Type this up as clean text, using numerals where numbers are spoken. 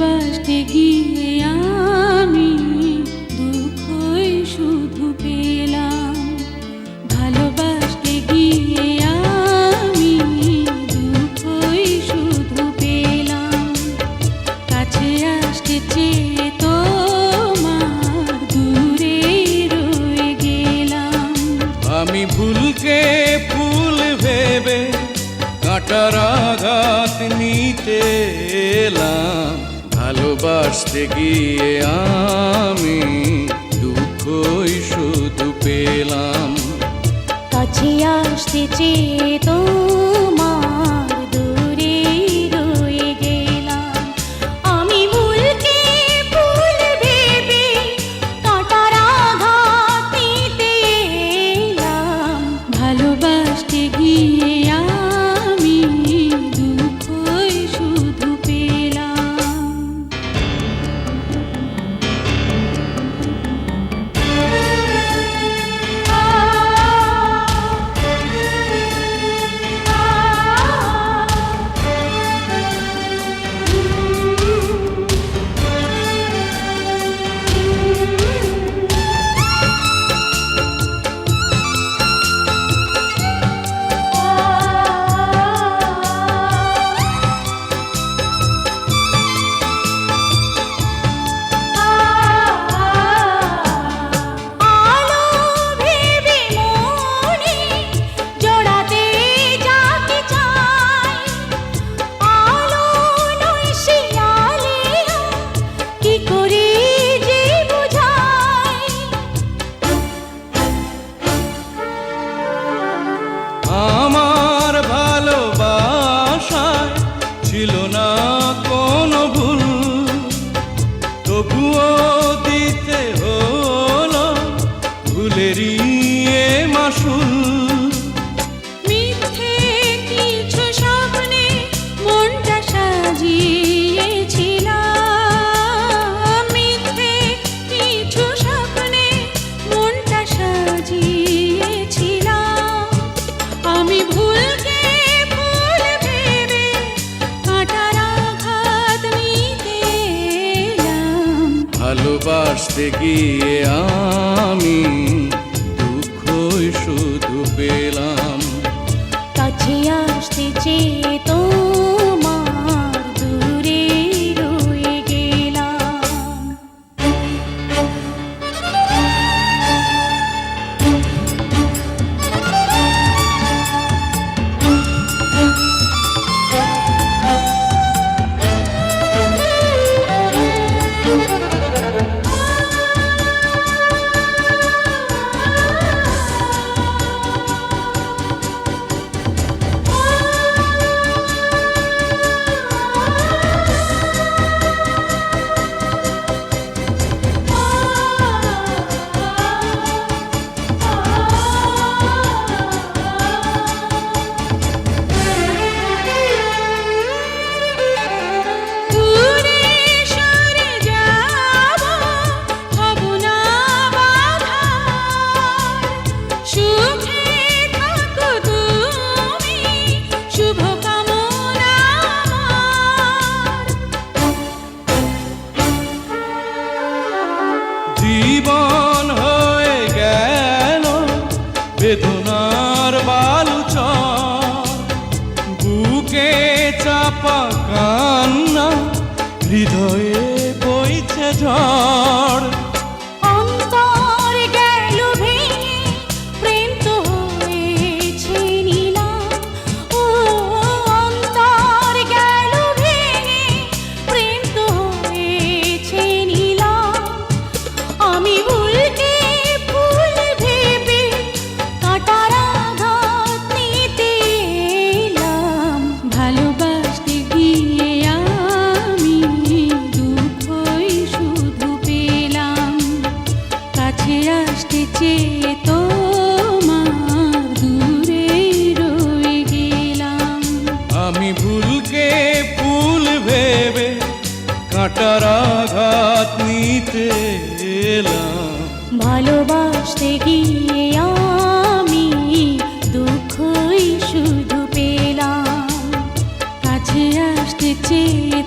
ভালোবাসতে গিয়ে আমি দুঃখই শুধু পেলাম। ভালোবাসতে গিয়ে আমি দুঃখই শুধু পেলাম। কাছে আসতে চেয়ে তোমার দূরে রয়ে গেলাম। আমি ভুলকে ফুল ভেবে কাঁটার আঘাত নিতে এলাম। ভালোবাসতে গিয়ে আমি দুঃখই শুধু পেলাম। কাছে আসতে চেয়ে তোমার দূরে রয়ে গেলাম। আমি ভুলকে ফুল ভেবে কাঁটার আঘাত নিতে এলাম। ভালোবাসতে গিয়ে আমি দুঃখই শুধু পেলাম। আমার ভালোবাসায় ছিল না কোনো ভুল, তবুও দিতে হলো ভুলেরই এ মাসুল। মিথ্যে কিছু স্বপ্নে মনটা সাজিয়েছিলাম। মিথ্যে কিছু স্বপ্নে মনটা সাজিয়েছিলাম। আমি ভুলকে ফুল ভেবে কাঁটার আঘাত নিতে এলাম। ভালোবাসতে গিয়ে আমি দুঃখই শুধু পেলাম। কাছে আসতে চেয়ে তোমার দূরে রয়ে গেলাম। জীবন হয়ে গেল বেদনার বালুচর, বুকে চাপা কান্না, হৃদয়ে বইছে ঝড়। অন্তর গেল ভেঙে প্রেম তো হয়েছে নিলাম। ও অন্তর গেল ভেঙে প্রেম তো হয়েছে নিলাম। আমি ভুলকে ফুল ভেবে কাঁটার আঘাত নিতে এলাম। ভালোবাসতে গিয়ে আমি দুঃখই শুধু পেলাম। কাছে আসতে চেয়ে তোমার দূরে রয়ে গেলাম। আমি ভুলকে ফুল ভেবে কাঁটার আঘাত নিতে এলাম। ভালোবাসতে গিয়ে আমি দুঃখই শুধু পেলাম। কাছে আসতে চেয়ে